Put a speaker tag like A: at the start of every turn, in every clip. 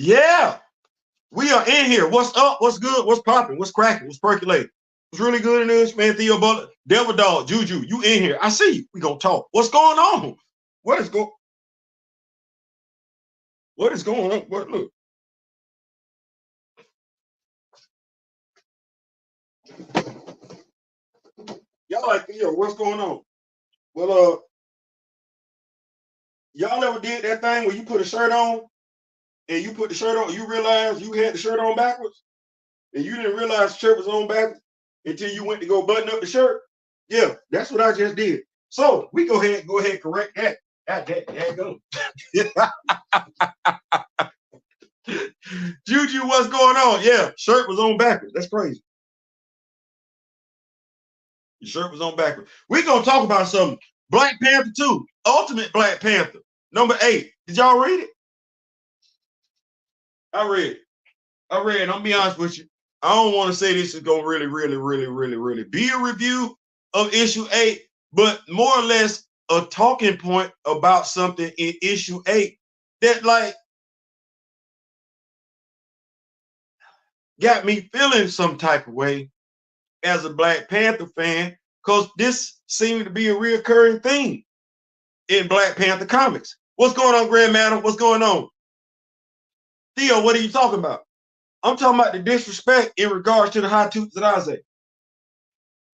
A: Yeah, we are in here. What's up? What's good? What's popping? What's cracking? What's percolating? What's really good in this, man? Theo Butler, Devil Dog, Juju, you in here. I see you. We gonna talk. What's going on? What is going What is going on? What look? Y'all like Theo, what's going on? Well, y'all ever did that thing where you put a shirt on and you put the shirt on, you realize you had the shirt on backwards, and you didn't realize the shirt was on backwards until you went to go button up the shirt? Yeah, that's what I just did. So we go ahead and correct that. That go. Juju, what's going on? Yeah, shirt was on backwards. That's crazy. Your shirt was on backwards. We're gonna talk about something. Black Panther 2, Ultimate Black Panther, number 8. Did y'all read it? I read it. I'm gonna be honest with you. I don't want to say this is gonna really be a review of issue 8, but more or less a talking point about something in issue 8 that like got me feeling some type of way as a Black Panther fan, because this seemed to be a reoccurring theme in Black Panther comics. What's going on, Grand Madam? What's going on? Theo, what are you talking about? I'm talking about the disrespect in regards to the high tooth that I say.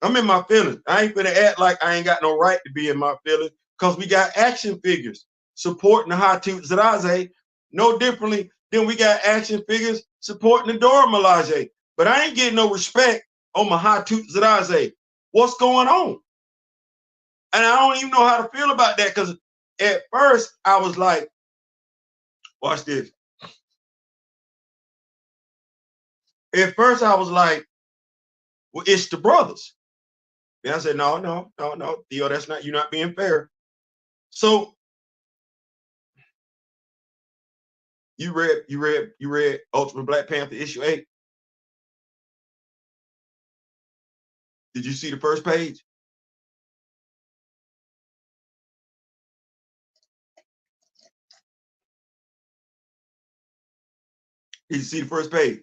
A: I'm in my feelings. I ain't gonna act like I ain't got no right to be in my feelings, because we got action figures supporting the high tooth that I say no differently than we got action figures supporting the Dora Milaje. But I ain't getting no respect on my high tooth that I say. What's going on? And I don't even know how to feel about that, because at first I was like, watch this. At first I was like, well, it's the brothers. And I said, no, Theo, that's not, you're not being fair. So you read Ultimate Black Panther issue 8. Did you see the first page? Did you see the first page?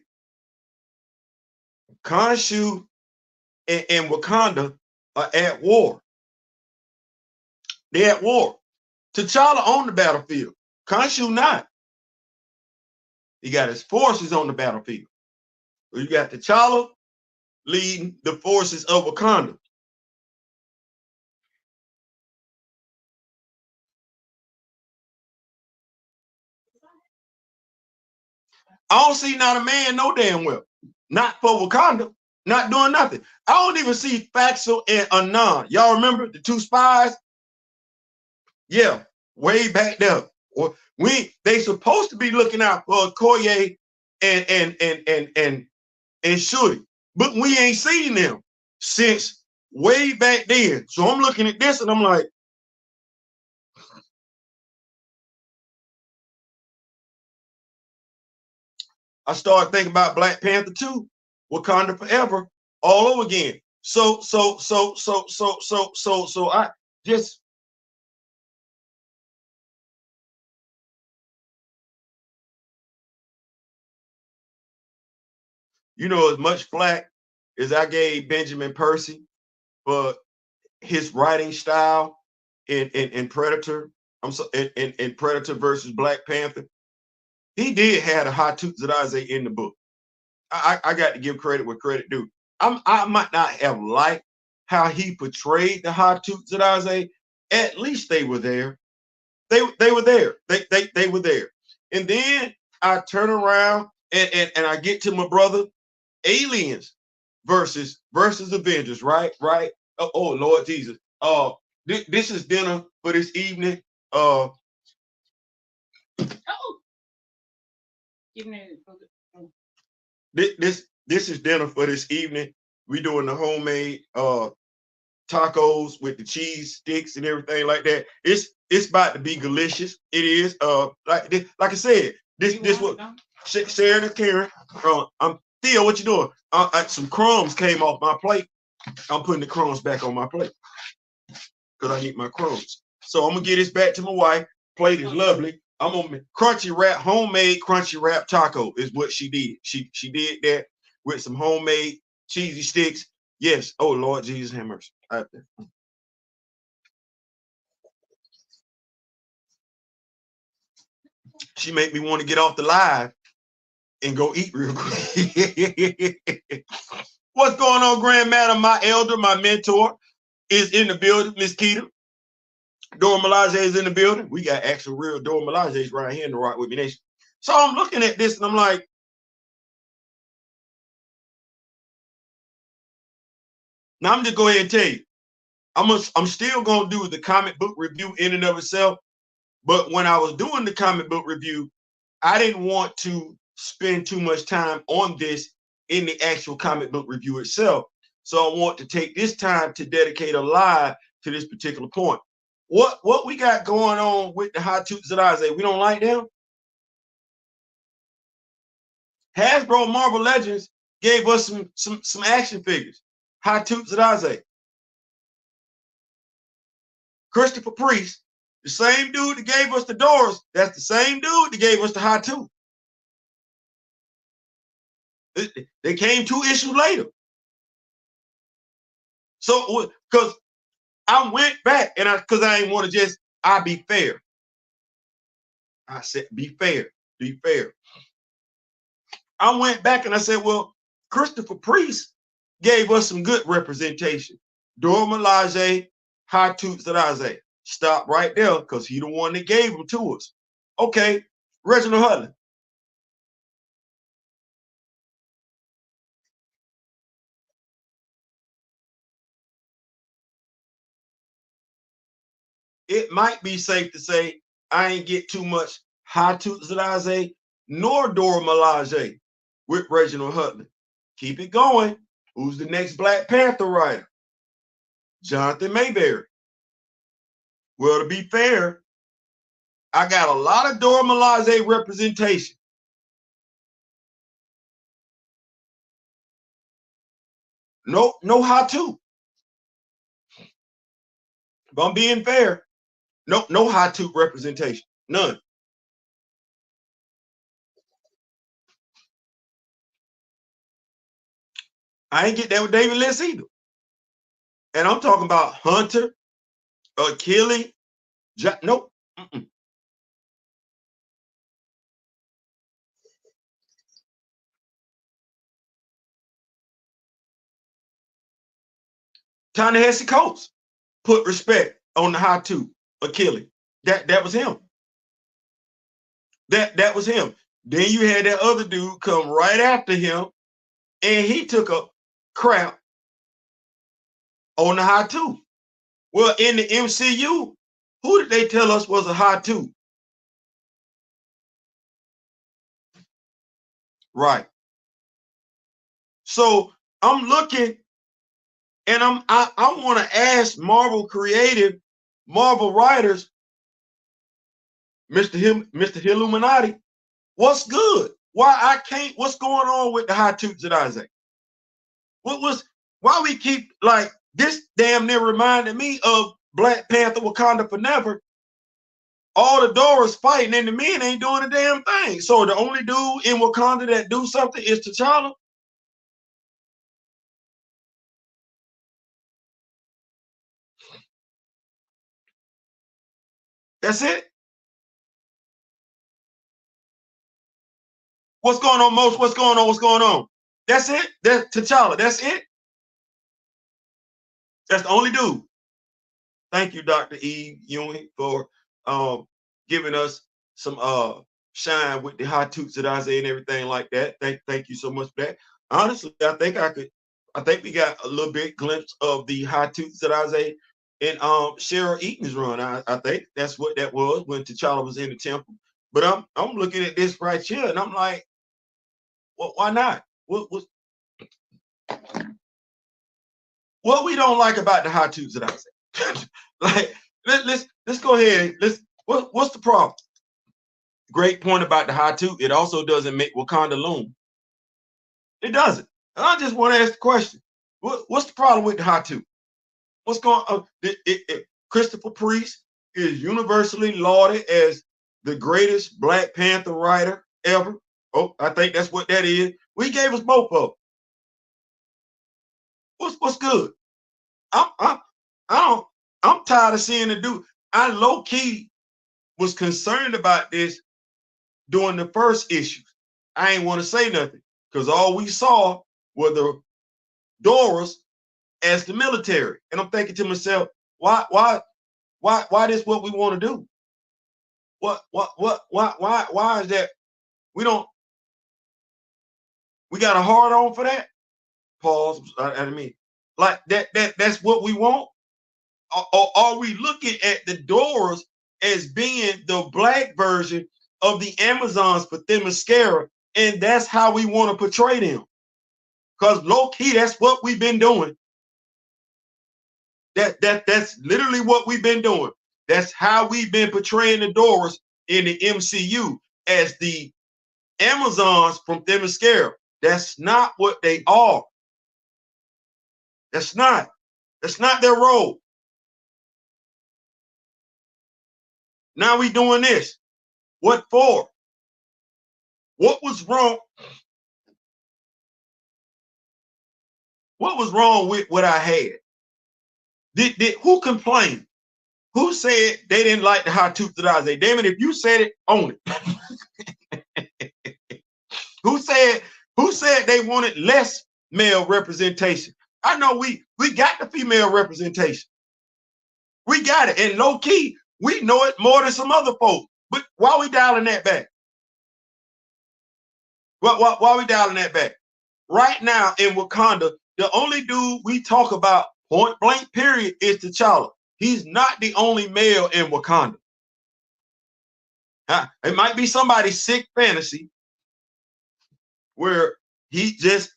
A: Khonshu and Wakanda are at war. They're at war. T'Challa on the battlefield. Khonshu not. He got his forces on the battlefield. You got T'Challa leading the forces of Wakanda. I don't see not a man no damn well. Not for Wakanda. Not doing nothing. I don't even see Faxel and Anon. Y'all remember the 2 spies? Yeah, way back there. They supposed to be looking out for Okoye and Shuri, but we ain't seen them since way back then. So I'm looking at this and I'm like, I started thinking about Black Panther 2, Wakanda Forever, all over again. So I just, as much flack as I gave Benjamin Percy for his writing style in Predator, in Predator versus Black Panther, he did have a high tooth Zadaze in the book. I got to give credit where credit due. I might not have liked how he portrayed the high tooth Zadaze. At least they were there. They were there. They were there. And then I turn around and I get to my brother, Aliens versus Avengers, right? Oh Lord Jesus. This is dinner for this evening. Oh. This is dinner for this evening. We doing the homemade tacos with the cheese sticks and everything like that. It's about to be delicious. It is. Like I said, this what Sharon and Karen. I'm Theo. What you doing? Some crumbs came off my plate. I'm putting the crumbs back on my plate because I need my crumbs. So I'm gonna get this back to my wife. Plate is lovely. I'm on crunchy wrap, homemade crunchy wrap taco is what she did. She did that with some homemade cheesy sticks. Yes. Oh Lord Jesus, have mercy. She made me want to get off the live and go eat real quick. What's going on, Grand Madam? My elder, my mentor, is in the building. Miss Keita. Dora Milaje is in the building. We got actual real Dora Milajes right here in the Rock With Me Nation. So I'm looking at this and I'm like, now I'm just go ahead and tell you, I'm still gonna do the comic book review in and of itself. But when I was doing the comic book review, I didn't want to spend too much time on this in the actual comic book review itself. So I want to take this time to dedicate a live to this particular point. What we got going on with the Hot Toots that I say, we don't like them? Hasbro Marvel Legends gave us some action figures. Hot Toots that I say. Christopher Priest, the same dude that gave us the Doors, that's the same dude that gave us the Hot Toot. They came 2 issues later. So, because I went back and because I didn't want to just, I'll be fair. I said, be fair, be fair. I went back and I said, well, Christopher Priest gave us some good representation. Dora Milaje, High Toots that I say. Stop right there because he the one that gave them to us. Okay, Reginald Hudlin. It might be safe to say I ain't get too much High Toots that I say, nor Dora Milaje with Reginald Hudlin. Keep it going. Who's the next Black Panther writer? Jonathan Mayberry. Well, to be fair, I got a lot of Dora Milaje representation. No High Toot. If I'm being fair, no High Toot representation. None. I ain't get that with David Liss either. And I'm talking about Hunter, Achilles. Nope. Ta-Nehisi Coates put respect on the High Toot, Achilles. That was him. That was him. Then you had that other dude come right after him, and he took a crap on the High Toot. Well, in the MCU, who did they tell us was a High Toot? Right. So I'm looking, and I want to ask Marvel creative, Marvel writers, Mr. Illuminati, what's good? Why I can't? What's going on with the High Toots at Isaac? Why we keep like this? Damn near reminded me of Black Panther: Wakanda Forever. All the Doras fighting and the men ain't doing a damn thing. So the only dude in Wakanda that do something is T'Challa. That's it. What's going on, Most? What's going on? What's going on? That's it. That's T'Challa. That's it. That's the only dude. Thank you, Dr. Eve Ewing, for giving us some shine with the High Toots that I say and everything like that. Thank you so much for that. Honestly, I think we got a little bit glimpse of the High Toots that I say in Cheryl Eaton's run. I think that's what that was when T'Challa was in the temple. But I'm looking at this right here and I'm like, well, why not? What we don't like about the High Toots that I say? Like, let's go ahead. What's the problem? Great point about the High Toot. It also doesn't make Wakanda loom. It doesn't. And I just want to ask the question: what's the problem with the High Toot? What's going on? Christopher Priest is universally lauded as the greatest Black Panther writer ever. Oh, I think that's what that is. We gave us both of them. What's good? I'm I don't I'm tired of seeing the dude. I low key was concerned about this during the first issues. I ain't want to say nothing because all we saw were the Doras as the military, and I'm thinking to myself, why this what we want to do? Why is that? We don't. We got a hard on for that. Pause. I mean, like that's what we want. Or are we looking at the Doras as being the Black version of the Amazons for Themyscira, and that's how we want to portray them? Because low key, that's what we've been doing. That's literally what we've been doing. That's how we've been portraying the Doras in the MCU as the Amazons from Themyscira. That's not what they are. That's not. That's not their role. Now we doing this. What for? What was wrong? What was wrong with what I had? Did who complained? Who said they didn't like the high tooth that I say? Damn it, if you said it, own it. Who said they wanted less male representation? I know we got the female representation. We got it. And low key, we know it more than some other folks. But why we dialing that back? Why we dialing that back? Right now in Wakanda, the only dude we talk about point blank period is T'Challa. He's not the only male in Wakanda. It might be somebody's sick fantasy where he just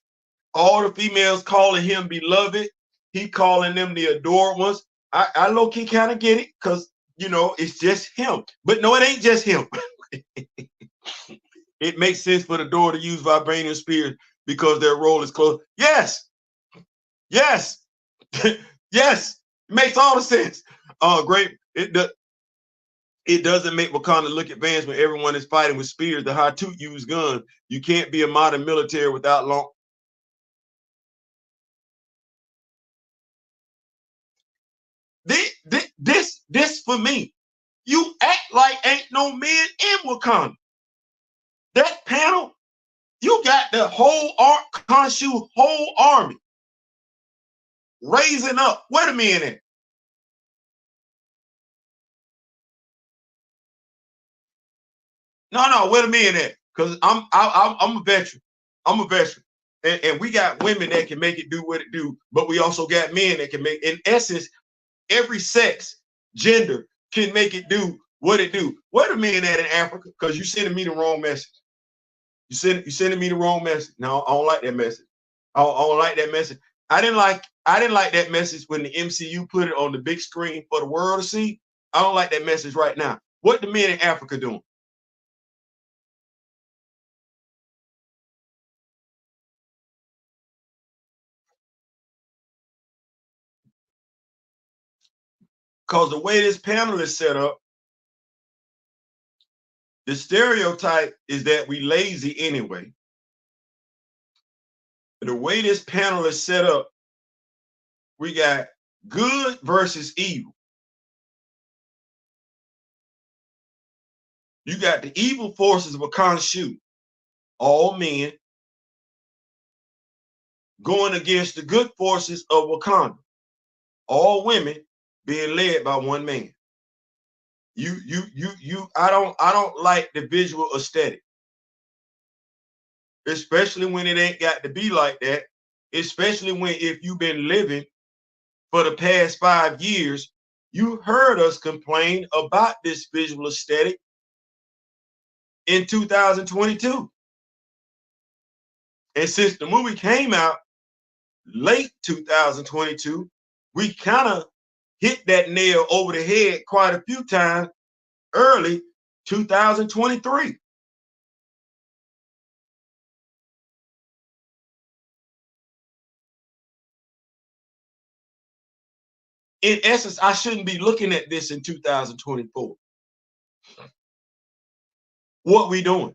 A: all the females calling him beloved. He calling them the adored ones. I low key kind of get it because you know it's just him. But no, it ain't just him. It makes sense for the door to use vibranium spears because their role is close. Yes, yes, yes. It makes all the sense. Great. It doesn't make Wakanda look advanced when everyone is fighting with spears. The Hatu use guns. You can't be a modern military without long. This for me. You act like ain't no men in Wakanda. That panel, you got the whole Khonshu whole army raising up. Where the men at? No, where the men at? Because I'm a veteran. I'm a veteran. And we got women that can make it do what it do, but we also got men that can make, in essence, every sex, gender can make it do what it do. Where the men at in Africa? Because you sending me the wrong message. You sending me the wrong message. No, I don't like that message. I don't like that message. I didn't like that message when the MCU put it on the big screen for the world to see. I don't like that message right now. What the men in Africa doing? Because the way this panel is set up, the stereotype is that we lazy anyway. The way this panel is set up, we got good versus evil. You got the evil forces of Khonshu, all men, going against the good forces of Wakanda, all women being led by one man. I don't like the visual aesthetic, especially when it ain't got to be like that. Especially when if you've been living for the past 5 years, you heard us complain about this visual aesthetic in 2022. And since the movie came out late 2022, we kind of hit that nail over the head quite a few times early 2023. In essence, I shouldn't be looking at this in 2024. What we doing?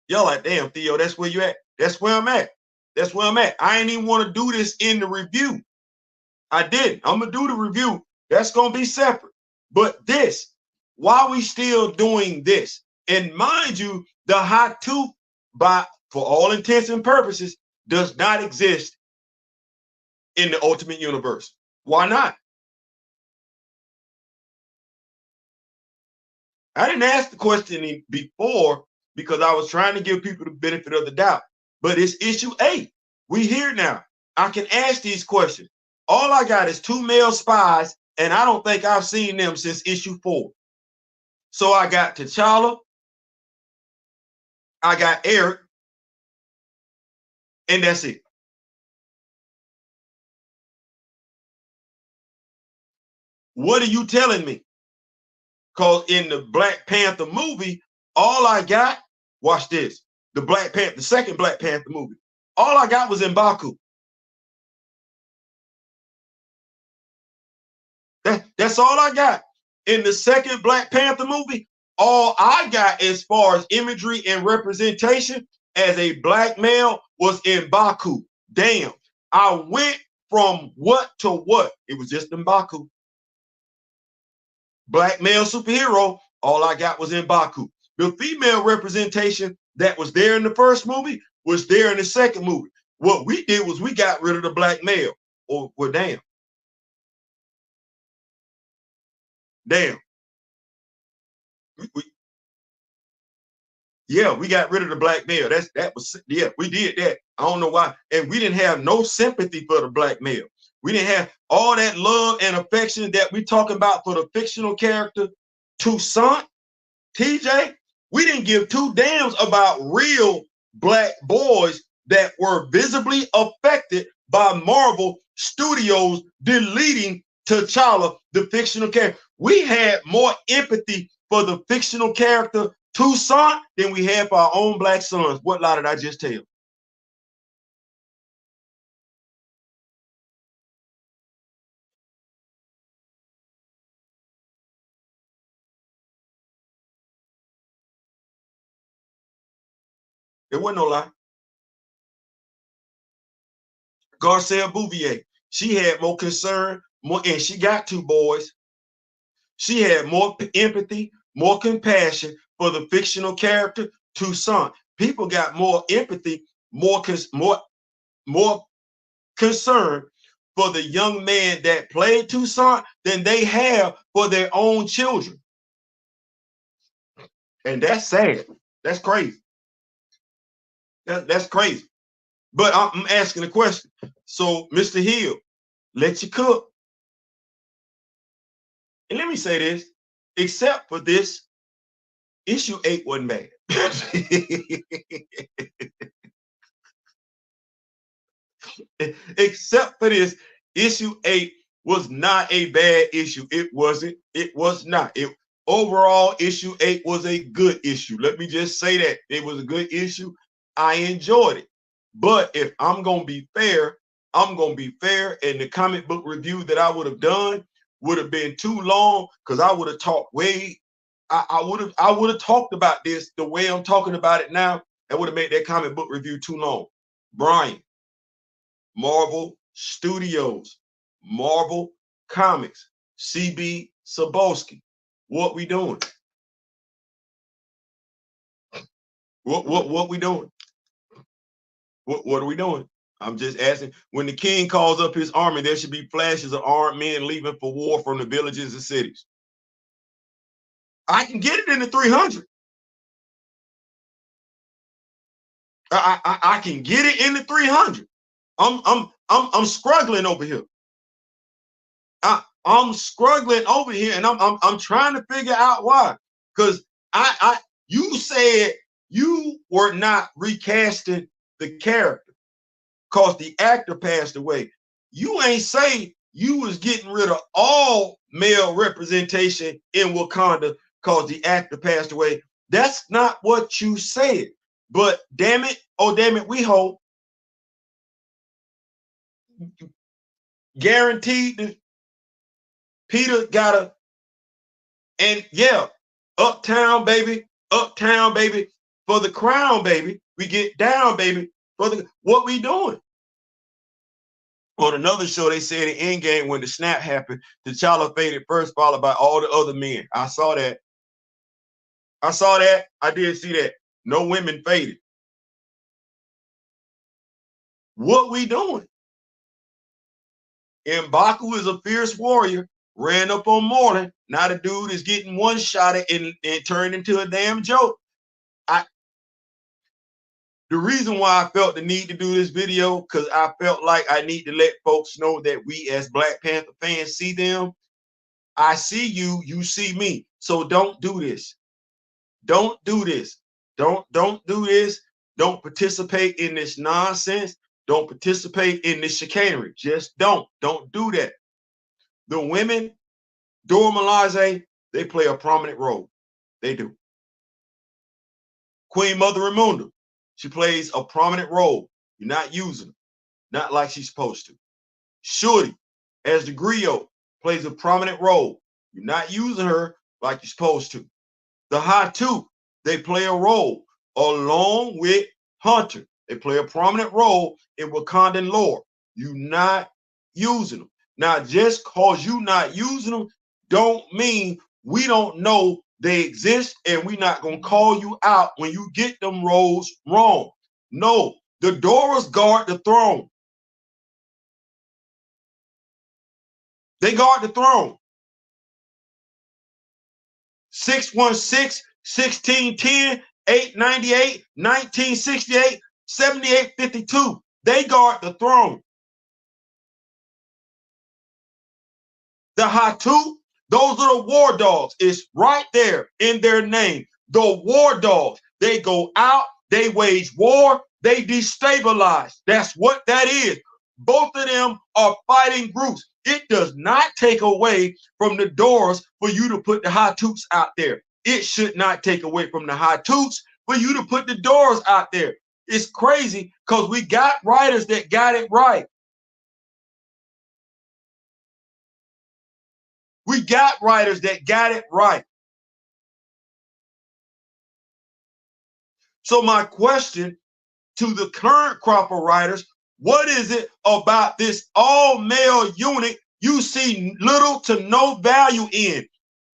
A: Y'all like, damn, Theo, that's where you at. That's where I'm at. That's where I'm at. I ain't even want to do this in the review. I didn't. I'm gonna do the review. That's gonna be separate. But this, why we still doing this? And mind you, the hot tooth, by for all intents and purposes, does not exist in the Ultimate Universe. Why not? I didn't ask the question before because I was trying to give people the benefit of the doubt. But it's issue 8. We here now. I can ask these questions. All I got is 2 male spies, and I don't think I've seen them since issue 4. So I got T'Challa, I got Eric, and that's it. What are you telling me? Because in the Black Panther movie, all I got, watch this, the second Black Panther movie, all I got was M'Baku. That's all I got. In the second Black Panther movie, all I got as far as imagery and representation as a black male was M'Baku. Damn. I went from what to what? It was just M'Baku. Black male superhero, all I got was M'Baku. The female representation that was there in the first movie was there in the second movie. What we did was we got rid of the black male. Or well, damn. Damn. We, Yeah, we got rid of the black male. We did that. I don't know why. And we didn't have no sympathy for the black male. We didn't have all that love and affection that we talking about for the fictional character Toussaint, TJ. We didn't give two damns about real black boys that were visibly affected by Marvel Studios deleting T'Challa, the fictional character. We had more empathy for the fictional character Toussaint than we had for our own black sons. What lie did I just tell? It wasn't no lie. Garcelle Bouvier, she had more concern, and she got 2 boys. She had more empathy, more compassion for the fictional character Toussaint. People got more empathy, more concern for the young man that played Toussaint than they have for their own children. And that's sad. That's crazy. That's crazy. But I'm asking a question. So, Mr. Hill, let you cook. And let me say this, except for this, issue 8 wasn't bad. Except for this, issue 8 was not a bad issue. It wasn't. It was not. Overall, issue 8 was a good issue. Let me just say that. It was a good issue. I enjoyed it. But if I'm going to be fair, I'm going to be fair. And the comic book review that I would have done would have been too long because I would have talked I would have talked about this the way I'm talking about it now. That would have made that comic book review too long. Brian, Marvel Studios, Marvel Comics, CB Cebulski. What we doing? What we doing? What are we doing? I'm just asking. When the king calls up his army, there should be flashes of armed men leaving for war from the villages and cities. I can get it in the 300. I can get it in the 300. I'm struggling over here. I'm struggling over here, and I'm trying to figure out why. Because you said you were not recasting the character because the actor passed away. You ain't say you was getting rid of all male representation in Wakanda because the actor passed away. That's not what you said. But damn it, oh damn it, we hope guaranteed that Peter got a, and yeah, Uptown, baby. Uptown, baby. For the crown, baby. We get down, baby. For the what we doing? On another show, they said in Endgame when the snap happened, T'Challa faded first, followed by all the other men. I saw that. I saw that. I did see that. No women faded. What we doing? M'Baku is a fierce warrior. Ran up on Marlon. Now the dude is getting one shot at and turned into a damn joke. The reason why I felt the need to do this video, because I felt like I need to let folks know that we as Black Panther fans see them. I see you, you see me. So don't do this. Don't do this. Don't do this. Don't participate in this nonsense. Don't participate in this chicanery. Just don't do that. The women, Dora Milaje, they play a prominent role. They do. Queen Mother Ramunda, she plays a prominent role. You're not using her, not like she's supposed to. Shorty, as the griot, plays a prominent role. You're not using her like you're supposed to. The Hatu, they play a role along with Hunter. They play a prominent role in Wakandan lore. You're not using them. Now, just cause you not using them don't mean we don't know they exist and we're not going to call you out when you get them roles wrong. No, the Doras guard the throne. They guard the throne. 616, 1610, 898, 1968, 7852. They guard the throne. The Hatu, those are the war dogs. It's right there in their name. The war dogs. They go out, they wage war, they destabilize. That's what that is. Both of them are fighting groups. It does not take away from the Doors for you to put the Hatuts out there. It should not take away from the Hatuts for you to put the Doors out there. It's crazy because we got writers that got it right. We got writers that got it right. So my question to the current crop of writers, what is it about this all-male unit you see little to no value in?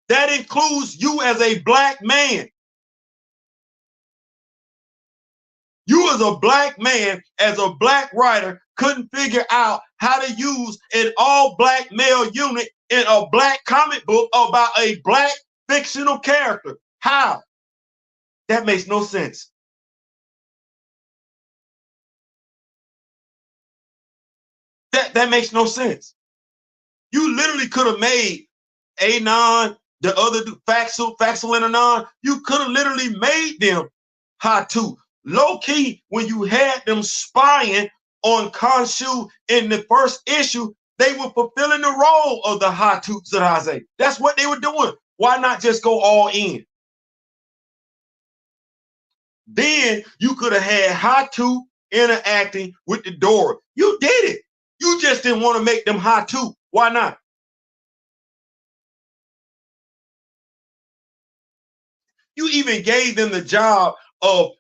A: That includes you as a Black man. You as a Black man, as a Black writer, couldn't figure out how to use an all-Black male unit in a Black comic book about a Black fictional character. How? That makes no sense. That makes no sense. You literally could have made Anon, the other Faxel and Anon, you could have literally made them Hatu. Low key, when you had them spying on Khonshu in the first issue, they were fulfilling the role of the Hatu Zeraze. That's what they were doing. Why not just go all in? Then you could have had Hatu interacting with the Dora. You did it. You just didn't want to make them Hatu. Why not? You even gave them the job of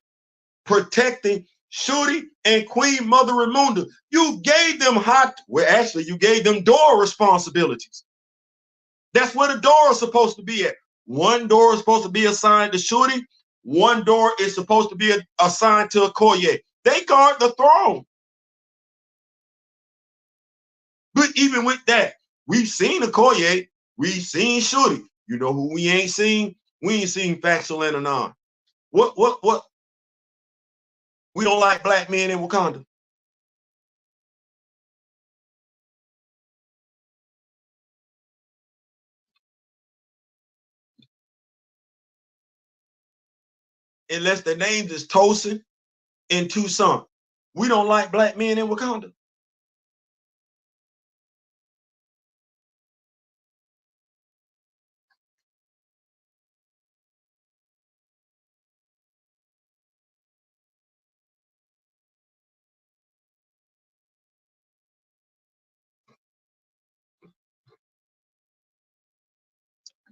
A: protecting Shuri and Queen Mother Ramunda. You gave them you gave them door responsibilities. That's where the door is supposed to be at. One door is supposed to be assigned to Shuri. One door is supposed to be assigned to Okoye. They guard the throne. But even with that, we've seen Okoye. We've seen Shuri. You know who we ain't seen? We ain't seen Faxel and Anon. What? We don't like Black men in Wakanda. Unless their names is Tosin and Tucson. We don't like Black men in Wakanda.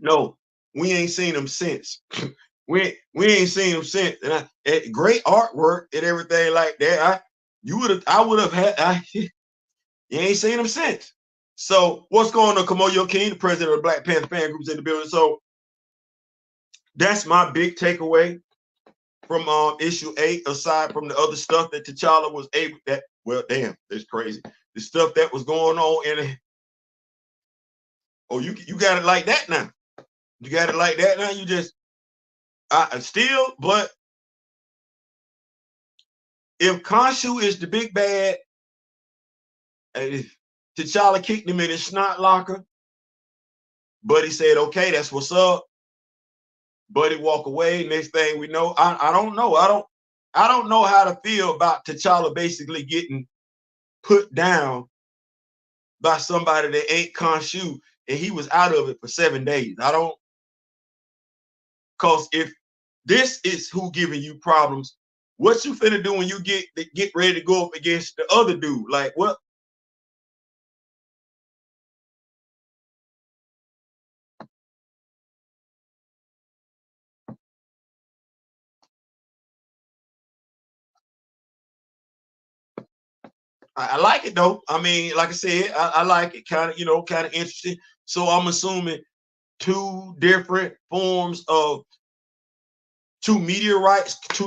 A: No, we ain't seen him since. we ain't seen him since. And great artwork and everything like that. I would have had. You ain't seen him since. So what's going on, Kamoyo King, the president of the Black Panther fan groups in the building? So that's my big takeaway from issue 8, aside from the other stuff that T'Challa was able that, well, damn, that's crazy. The stuff that was going on in it. Oh, you got it like that now. You got it like that now. You just still, but if Khonshu is the big bad, T'Challa kicked him in his snot locker. Buddy said, okay, that's what's up. Buddy walk away. Next thing we know, I don't know. I don't know how to feel about T'Challa basically getting put down by somebody that ain't Khonshu, and he was out of it for 7 days. I don't, because if this is who giving you problems, what you finna do when you get ready to go up against the other dude? Like what? I like it though. I mean, like I said, I like it. Kind of, kind of interesting. So I'm assuming 2 different forms of 2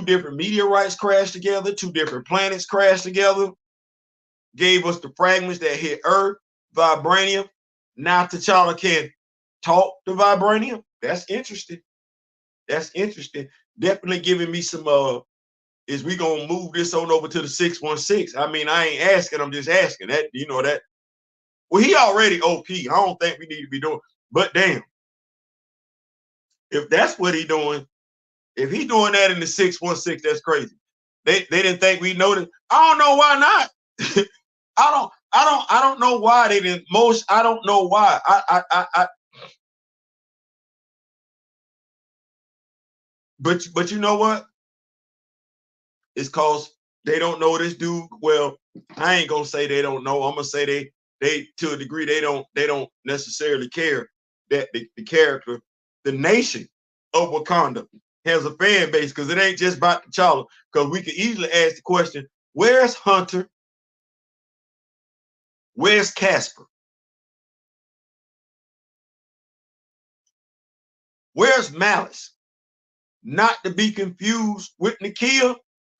A: different meteorites crashed together, 2 different planets crashed together, gave us the fragments that hit Earth, vibranium. Now T'Challa can talk to vibranium. That's interesting. That's interesting. Definitely giving me some is we gonna move this on over to the 616? I mean, I ain't asking, I'm just asking that, that. Well, he already OP. I don't think we need to be doing, but damn, if that's what he doing, if he doing that in the 616, that's crazy. They didn't think we noticed. I don't know why not. I don't know why they didn't. I don't know why. But you know what? It's cause they don't know this dude. Well, I ain't gonna say they don't know. I'm gonna say they to a degree they don't necessarily care that the character, the nation of Wakanda has a fan base, because it ain't just about T'Challa. Because we could easily ask the question, where's Hunter? Where's Casper? Where's Malice? Not to be confused with Nakia,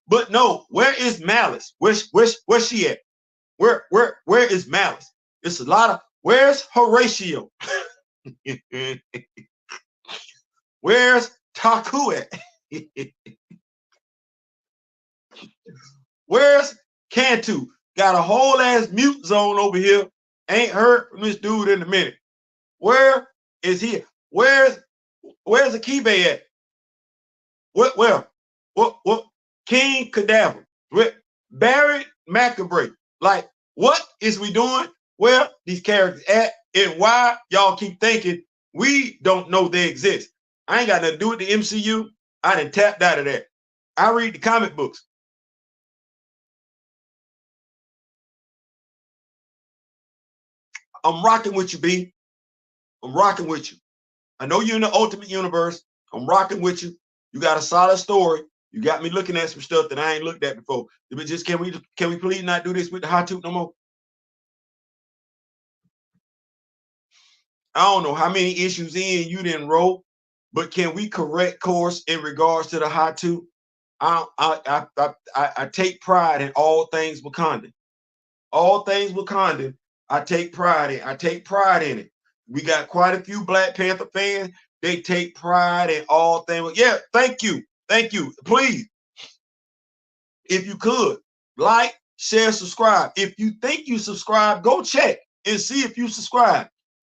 A: but no, where is Malice? Where's she at? Where is Malice? It's a lot of, where's Horatio? Where's Taku at? Where's Cantu? Got a whole ass mute zone over here. Ain't heard from this dude in a minute. Where is he? Where's Akibe at? What King Cadaver? Barry McAbray. Like, what is we doing? Where these characters at, and why y'all keep thinking we don't know they exist? I ain't got nothing to do with the MCU. I done tapped out of that. I read the comic books. I'm rocking with you, B. I'm rocking with you. I know you're in the Ultimate Universe. I'm rocking with you. You got a solid story. You got me looking at some stuff that I ain't looked at before. But just can we please not do this with the hot tooth no more? I don't know how many issues in you didn't roll, but can we correct course in regards to the hot tooth? I take pride in all things Wakandan. All things Wakandan, I take pride in. I take pride in it. We got quite a few Black Panther fans. They take pride in all things. Yeah, thank you. Thank you. Please, if you could, like, share, subscribe. If you think you subscribe, go check and see if you subscribe.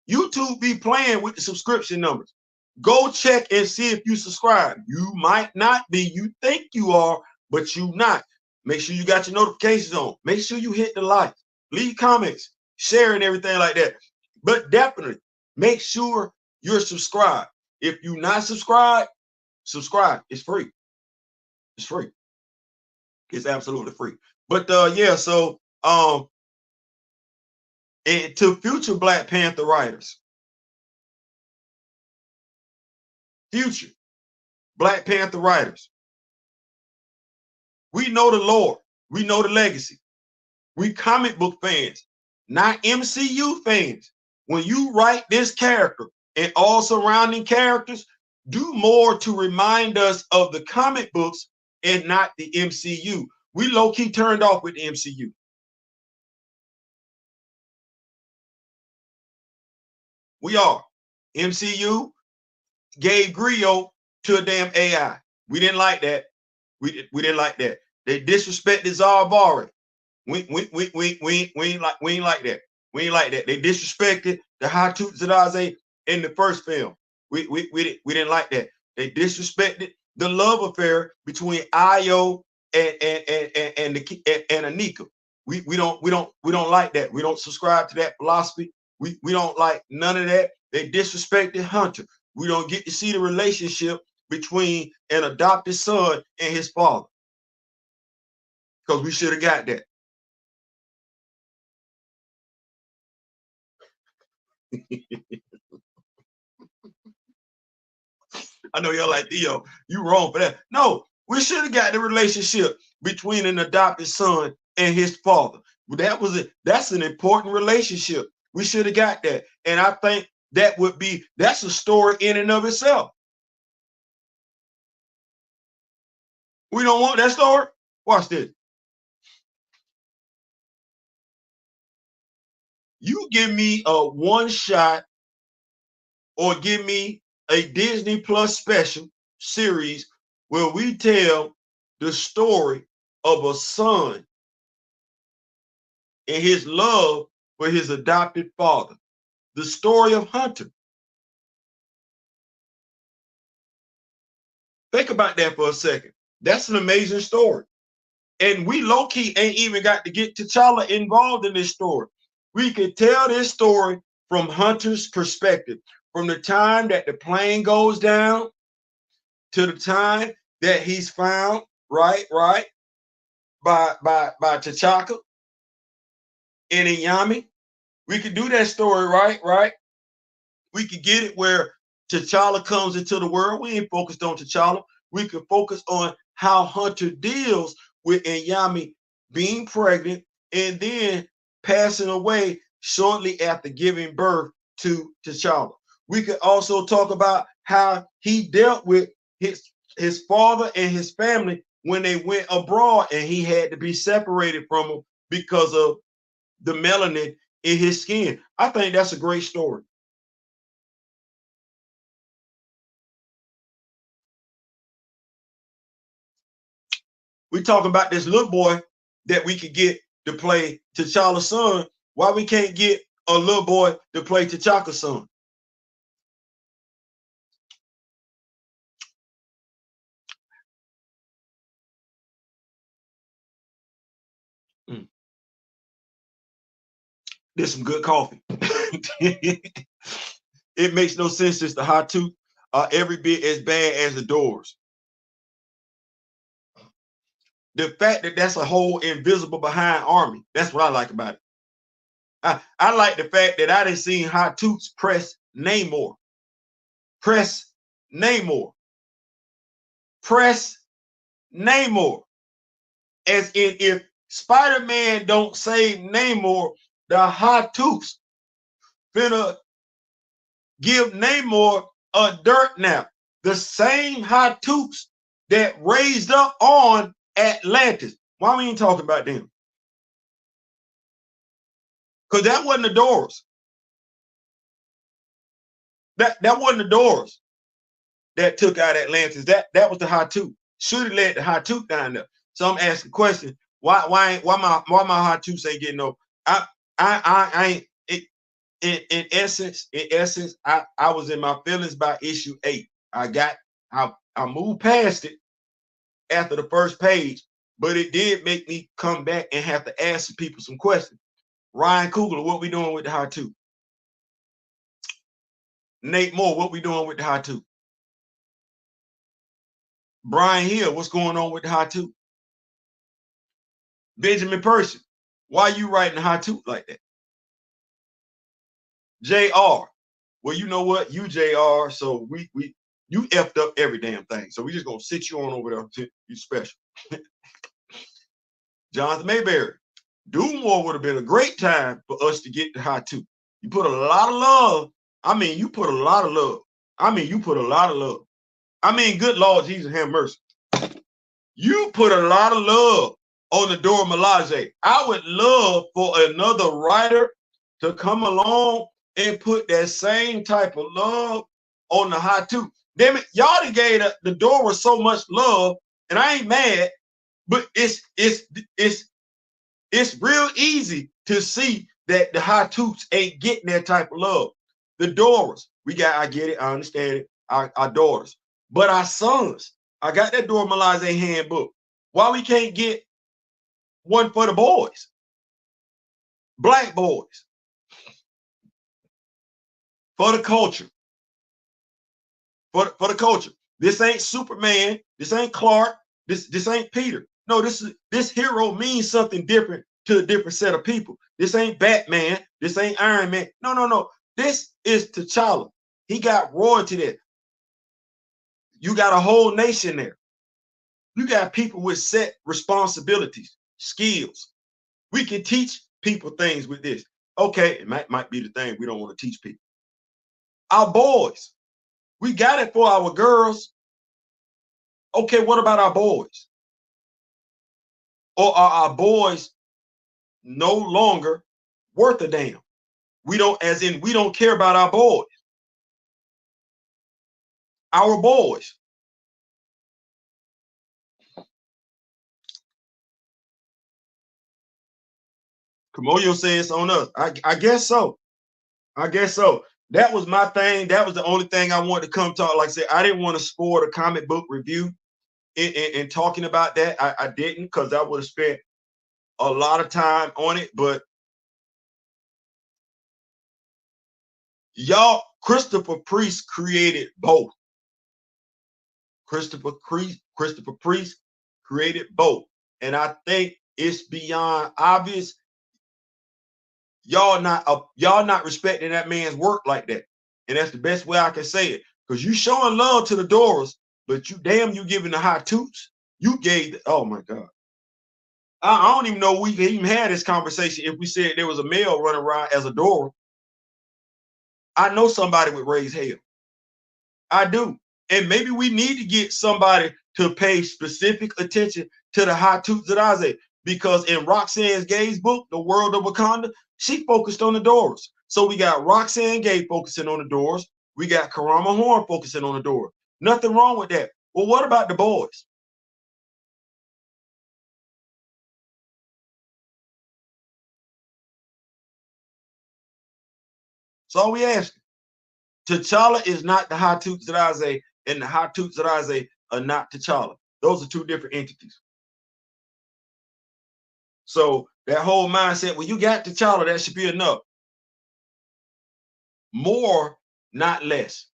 A: YouTube be playing with the subscription numbers. Go check and see if you subscribe. You might not be. You think you are, but you not. Make sure you got your notifications on. Make sure you hit the like, leave comments, share, and everything like that. But definitely make sure you're subscribed. If you're not subscribed, subscribe. It's free. It's free. It's absolutely free. But yeah, so and to future Black Panther writers, future Black Panther writers. We know the lore. We know the legacy. We comic book fans, not MCU fans. When you write this character and all surrounding characters, do more to remind us of the comic books and not the MCU. We low-key turned off with the MCU. We are. MCU gave Griot to a damn AI. We didn't like that. We didn't like that. They disrespected Zarvari. We ain't like that. We ain't like that. They disrespected the Hatut Zadaze in the first film. We didn't like that. They disrespected the love affair between Io and Anika. We don't like that. We don't subscribe to that philosophy. We don't like none of that. They disrespected Hunter. We don't get to see the relationship between an adopted son and his father. Because we should have got that. I know y'all like, Theo, you wrong for that. No, we should have got the relationship between an adopted son and his father. That's an important relationship. We should have got that. And I think that's a story in and of itself. We don't want that story. Watch this. You give me a one shot or give me a Disney Plus special series where we tell the story of a son and his love for his adopted father. The story of Hunter. Think about that for a second. That's an amazing story. And we low-key ain't even got to get T'Challa involved in this story. We could tell this story from Hunter's perspective, from the time that the plane goes down to the time that he's found, right, by T'Chaka in Inyami. We could do that story, right. We could get it where T'Challa comes into the world. We ain't focused on T'Challa. We could focus on how Hunter deals with Inyami being pregnant and then passing away shortly after giving birth to T'Challa. We could also talk about how he dealt with his father and his family when they went abroad and he had to be separated from them because of the melanin in his skin. I think that's a great story. We talking about this little boy that we could get to play T'Challa's son. Why we can't get a little boy to play T'Chaka's son? Mm. There's some good coffee. It makes no sense since the hot tooth are every bit as bad as the doors. The fact that that's a whole invisible behind army, that's what I like about it. I like the fact that I didn't see hot tooths press Namor. Press Namor. Press Namor. As in, if Spider-Man don't save Namor, the hot tooths finna give Namor a dirt nap. The same hot tooths that raised up on Atlantis. Why we ain't talking about them? Because that wasn't the Doors. That wasn't the Doors that took out Atlantis. That was the hot tooth. Should have let the hot tooth down there. So I'm asking the question: why my hot tooth ain't getting no? I ain't. In essence, I was in my feelings by issue 8. I moved past it after the first page, but it did make me come back and have to ask some people some questions. Ryan Coogler, what we doing with the hot tooth? Nate Moore, what we doing with the hot tooth? Brian Hill, what's going on with the hot tooth? Benjamin Percy, why you writing the hot tooth like that? JR, well, you know what? You JR, so we You effed up every damn thing. So we just gonna sit you on over there. You special. Jonathan Mayberry. Dewmore would have been a great time for us to get to high two. You put a lot of love. I mean, you put a lot of love. I mean, you put a lot of love. I mean, good Lord Jesus, have mercy. You put a lot of love on the Dora Milaje. I would love for another writer to come along and put that same type of love on the high two. Damn it, y'all done gave the Dora so much love, and I ain't mad, but it's real easy to see that the high toots ain't getting that type of love. The Doras, I get it, I understand it, our daughters, but our sons, I got that Dora Milaje handbook. Why we can't get one for the boys, black boys, for the culture, for the culture? This ain't Superman, this ain't Clark, this ain't Peter. No, this hero means something different to a different set of people. This ain't Batman, this ain't Iron Man. No. This is T'Challa. He got royalty there. You got a whole nation there. You got people with set responsibilities, skills. We can teach people things with this. Okay, it might be the thing we don't want to teach people. Our boys, we got it for our girls. Okay, what about our boys? Or are our boys no longer worth a damn? We don't, as in, we don't care about our boys. Our boys. Kamoyo says on us. I guess so. I guess so. That was my thing. That was the only thing I wanted to come talk. Like I said, I didn't want to spoil a comic book review in talking about that. I didn't, because I would have spent a lot of time on it. But y'all, Christopher Priest created both. Christopher Priest created both. And I think it's beyond obvious. Y'all not respecting that man's work like that. And that's the best way I can say it. Because you showing love to the Doras, but you giving the high toots. You gave, oh my God. I don't even know we even had this conversation if we said there was a male running around as a Dora. I know somebody would raise hell. I do. And maybe we need to get somebody to pay specific attention to the high toots that I say. Because in Roxanne Gay's book, The World of Wakanda, she focused on the Doras. So we got Roxanne Gay focusing on the Doras. We got Karama Horn focusing on the Dora. Nothing wrong with that. Well, what about the boys? That's all we asking. T'Challa is not the high toots that I say, and the high toots that I say are not T'Challa. Those are two different entities. So that whole mindset, well, you got T'Challa, that should be enough. More, not less.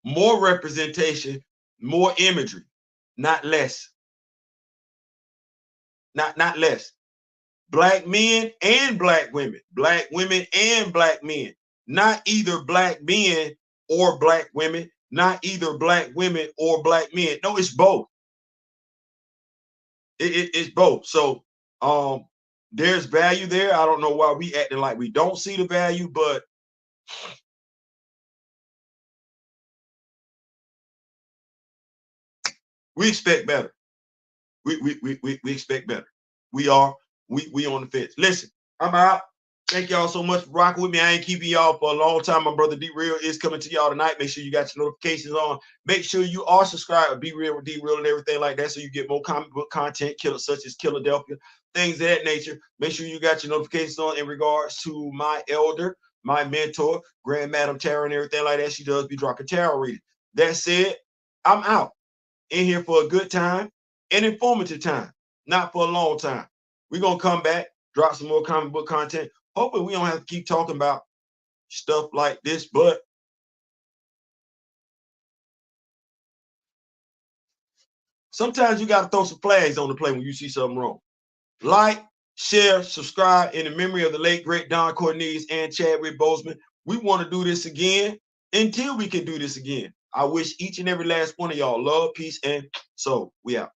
A: More representation, more imagery, not less. Not less. Black men and black women and black men. Not either black men or black women, not either black women or black men. No, it's both. It's both. So there's value there. I don't know why we acting like we don't see the value, but we expect better. We expect better. We on the fence. Listen, I'm out. Thank y'all so much for rocking with me. I ain't keeping y'all for a long time. My brother D-Real is coming to y'all tonight. Make sure you got your notifications on. Make sure you are subscribed to Be Real with D-Real and everything like that, so you get more comic book content, such as Philadelphia, things of that nature. Make sure you got your notifications on in regards to my elder, my mentor, Grand Madam Tarot, and everything like that. She does be dropping tarot reading. That said, I'm out. In here for a good time, an informative time, not for a long time. We're going to come back, drop some more comic book content. Hopefully we don't have to keep talking about stuff like this, but sometimes you got to throw some flags on the play when you see something wrong. Like, share, subscribe in the memory of the late, great Don Cornelius and Chadwick Boseman. We want to do this again until we can do this again. I wish each and every last one of y'all love, peace, and soul. We out.